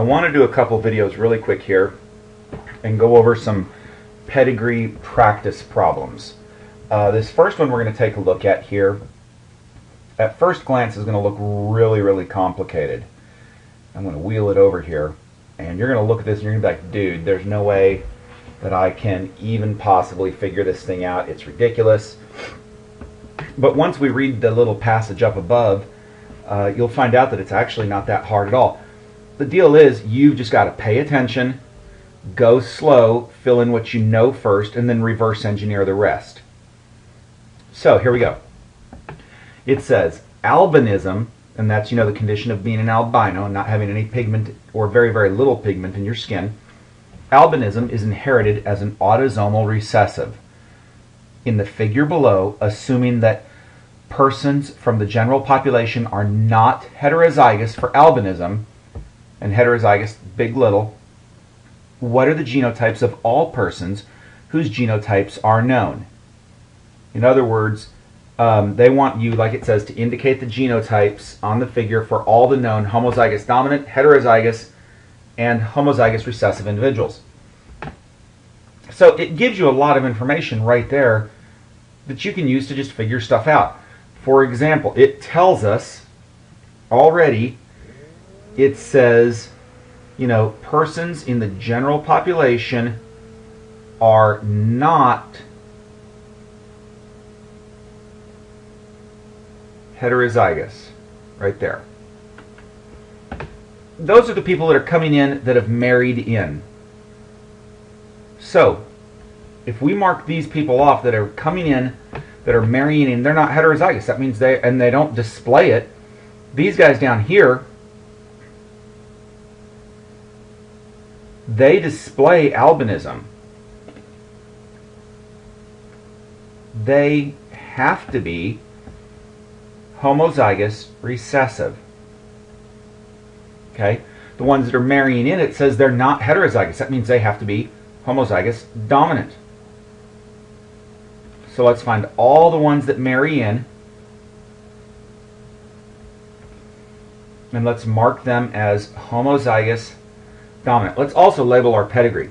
want to do a couple videos really quick here and go over some pedigree practice problems. This first one we're going to take a look at here, at first glance, is going to look really complicated. I'm going to wheel it over here, and you're going to look at this and you're going to be like, dude, there's no way that I can even possibly figure this thing out. It's ridiculous. But once we read the little passage up above, you'll find out that it's actually not that hard at all. The deal is, you've just got to pay attention, go slow, fill in what you know first, and then reverse engineer the rest. So here we go. It says albinism, and that's, you know, the condition of being an albino, not having any pigment or very little pigment in your skin. Albinism is inherited as an autosomal recessive. In the figure below, assuming that persons from the general population are not heterozygous for albinism, and heterozygous big little, what are the genotypes of all persons whose genotypes are known? In other words, they want you, like it says, to indicate the genotypes on the figure for all the known homozygous dominant, heterozygous, and homozygous recessive individuals. So it gives you a lot of information right there that you can use to just figure stuff out. For example, it tells us already, it says, you know, persons in the general population are not heterozygous, right there. Those are the people that are coming in that have married in. So, if we mark these people off that are coming in, that are marrying in, they're not heterozygous. That means they don't display it. These guys down here, they display albinism. They have to be homozygous recessive. Okay? The ones that are marrying in, it says they're not heterozygous. That means they have to be homozygous dominant. So let's find all the ones that marry in, and let's mark them as homozygous dominant. Let's also label our pedigree.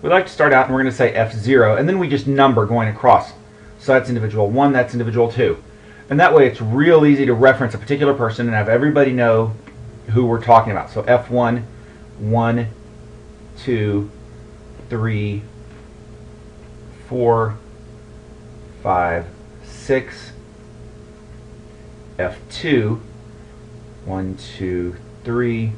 We'd like to start out and we're going to say F0, and then we just number going across. So that's individual 1, that's individual 2. And that way it's real easy to reference a particular person and have everybody know who we're talking about. So F1, 1, 2, 3, 4, 5, 6, F2, 1, 2, 3,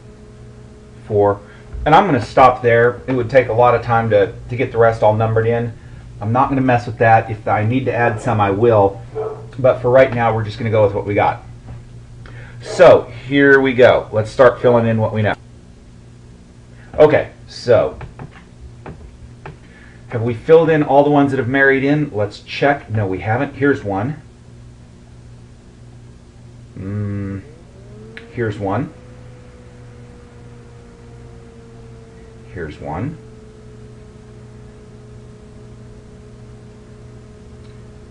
4. And I'm going to stop there. It would take a lot of time to get the rest all numbered in. I'm not going to mess with that. If I need to add some, I will. But for right now, we're just going to go with what we got. So here we go. Let's start filling in what we know. Okay, so have we filled in all the ones that have married in? Let's check. No, we haven't. Here's one. Here's one. Here's one.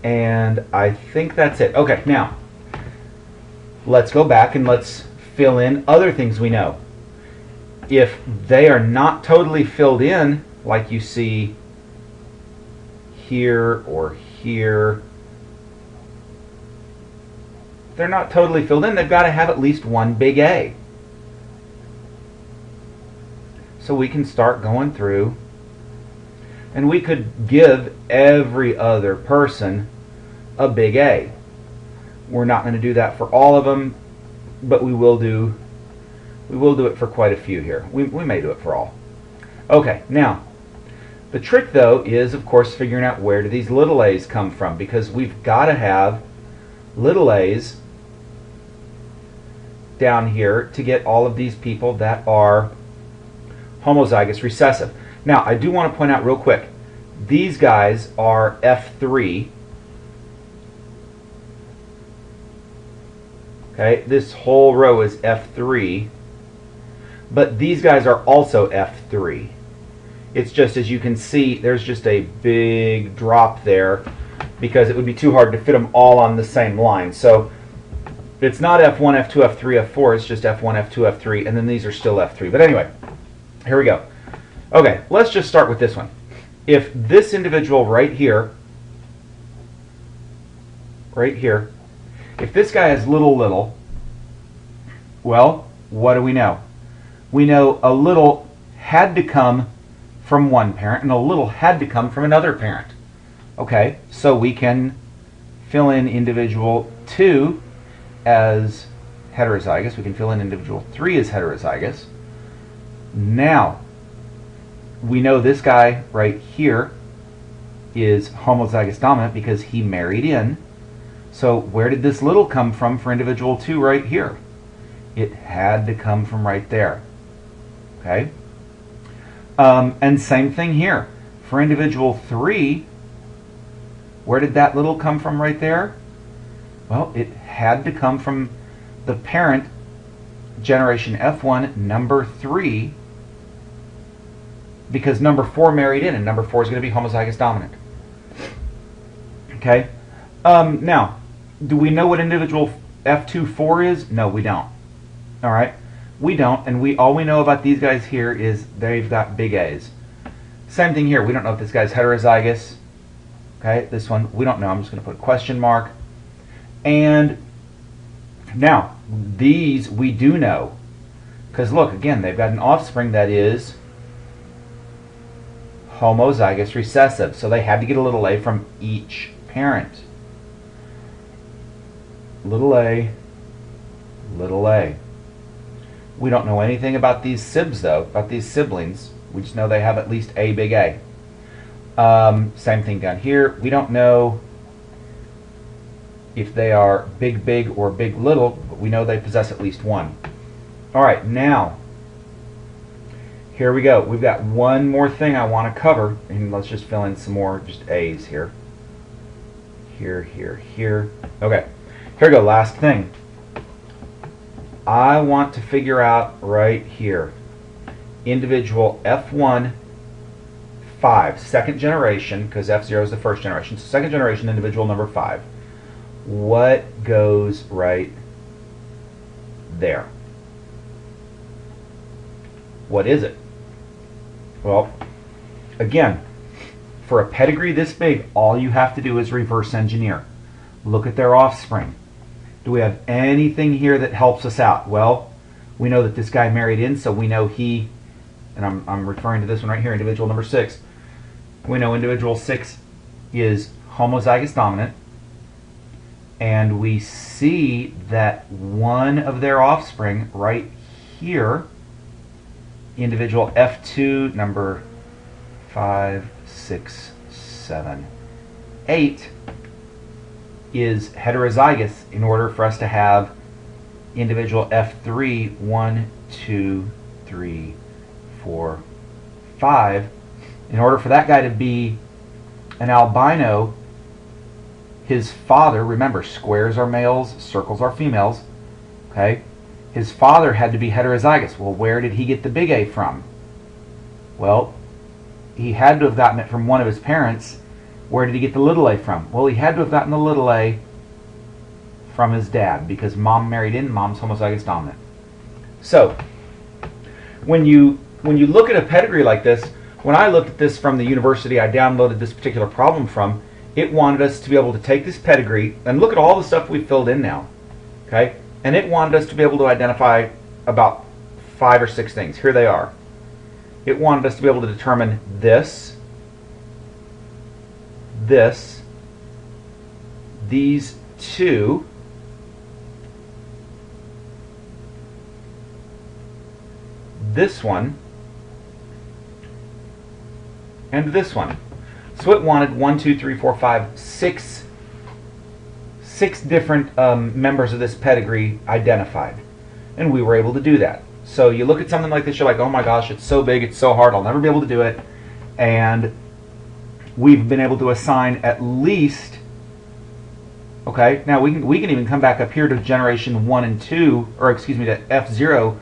And I think that's it. Okay, now let's go back and let's fill in other things we know. If they are not totally filled in, like you see here or here, they're not totally filled in, they've got to have at least one big A. So we can start going through, and we could give every other person a big A. We're not going to do that for all of them, but we will do it for quite a few here. We may do it for all. Okay, now the trick though is, of course, figuring out where do these little a's come from, because we've got to have little a's down here to get all of these people that are homozygous recessive. Now, I do want to point out real quick, these guys are F3. Okay, this whole row is F3, but these guys are also F3. It's just, as you can see, there's just a big drop there because it would be too hard to fit them all on the same line. So It's not F1, F2, F3, F4. It's just F1, F2, F3, and then these are still F3. But anyway, here we go. Okay, let's just start with this one. If this individual right here, if this guy has little, well, what do we know? We know a little had to come from one parent and a little had to come from another parent. Okay, so we can fill in individual 2 as heterozygous. We can fill in individual 3 as heterozygous. Now, we know this guy right here is homozygous dominant because he married in. So where did this little come from for individual 2 right here? It had to come from right there. Okay? And same thing here. For individual 3, where did that little come from right there? Well, it had to come from the parent generation F1 number 3 because number 4 married in and number 4 is going to be homozygous dominant. Okay? Now, do we know what individual F2-4 is? No, we don't. All right? We don't, and all we know about these guys here is they've got big A's. Same thing here. We don't know if this guy's heterozygous. Okay, this one, we don't know. I'm just going to put a question mark. And now, these we do know. Because look, again, they've got an offspring that is homozygous recessive. So they had to get a little a from each parent. Little a, little a. We don't know anything about these sibs, though, about these siblings. We just know they have at least a big A. Same thing down here. We don't know if they are big or big little, but we know they possess at least one. All right, now, here we go. We've got one more thing I want to cover, and let's just fill in some more just A's here. Here. Okay, here we go, last thing. I want to figure out right here, individual F1 5, second generation, because F0 is the first generation, so second generation individual number 5. What goes right there? What is it? Well, again, for a pedigree this big, all you have to do is reverse engineer. Look at their offspring. Do we have anything here that helps us out? Well, we know that this guy married in, so we know he, and I'm referring to this one right here, individual number 6. We know individual 6 is homozygous dominant, and we see that one of their offspring right here, individual F2 number 5, 6, 7, 8, is heterozygous in order for us to have individual F3, 1, 2, 3, 4, 5. In order for that guy to be an albino, his father, remember, squares are males, circles are females, okay? His father had to be heterozygous. Well, where did he get the big A from? Well, he had to have gotten it from one of his parents. Where did he get the little a from? Well, he had to have gotten the little a from his dad because mom married in, mom's homozygous dominant. So, when you look at a pedigree like this, when I looked at this from the university I downloaded this particular problem from, it wanted us to be able to take this pedigree and look at all the stuff we filled in now, okay? And it wanted us to be able to identify about 5 or 6 things. Here they are. It wanted us to be able to determine this, these 2, this one, and this one. So it wanted 1, 2, 3, 4, 5, 6 different members of this pedigree identified. And we were able to do that. So you look at something like this, you're like, oh my gosh, it's so big, it's so hard, I'll never be able to do it. And we've been able to assign at least, okay, now we can even come back up here to generation 1 and 2, or excuse me, to F0,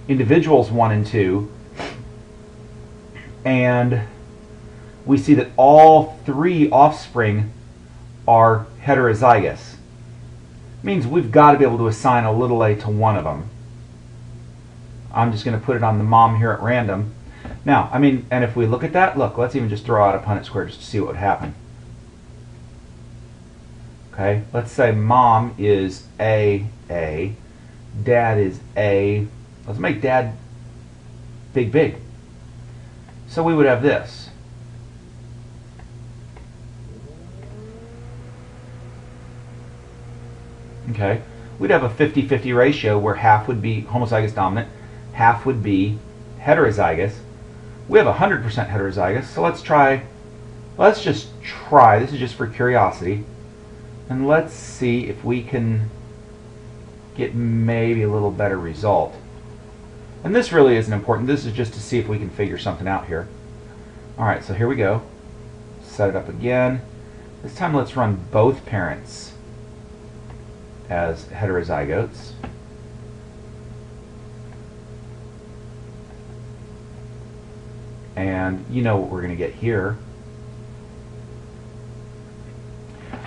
individuals 1 and 2, and we see that all 3 offspring are heterozygous. means we've got to be able to assign a little a to one of them. I'm just going to put it on the mom here at random. Now, I mean, and if we look at that, look, let's even just throw out a Punnett square just to see what would happen. Okay, let's say mom is A, dad is A. Let's make dad big, big. So we would have this. Okay, we'd have a 50-50 ratio where half would be homozygous dominant, half would be heterozygous. We have 100% heterozygous, so let's just try, this is just for curiosity, and let's see if we can get maybe a little better result. And this really isn't important, this is just to see if we can figure something out here. Alright, so here we go. Set it up again. This time let's run both parents as heterozygotes. And you know what we're going to get here.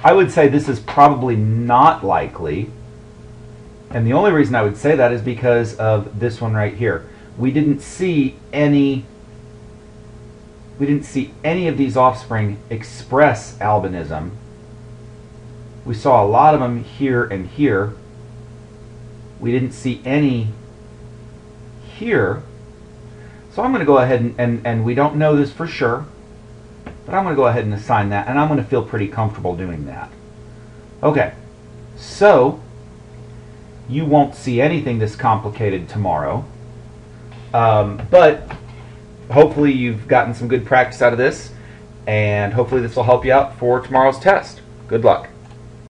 I would say this is probably not likely. And the only reason I would say that is because of this one right here. We didn't see any of these offspring express albinism. We saw a lot of them here and here. We didn't see any here. So I'm going to go ahead and we don't know this for sure, but I'm going to go ahead and assign that, and I'm going to feel pretty comfortable doing that. Okay, so you won't see anything this complicated tomorrow, but hopefully you've gotten some good practice out of this, and hopefully this will help you out for tomorrow's test. Good luck.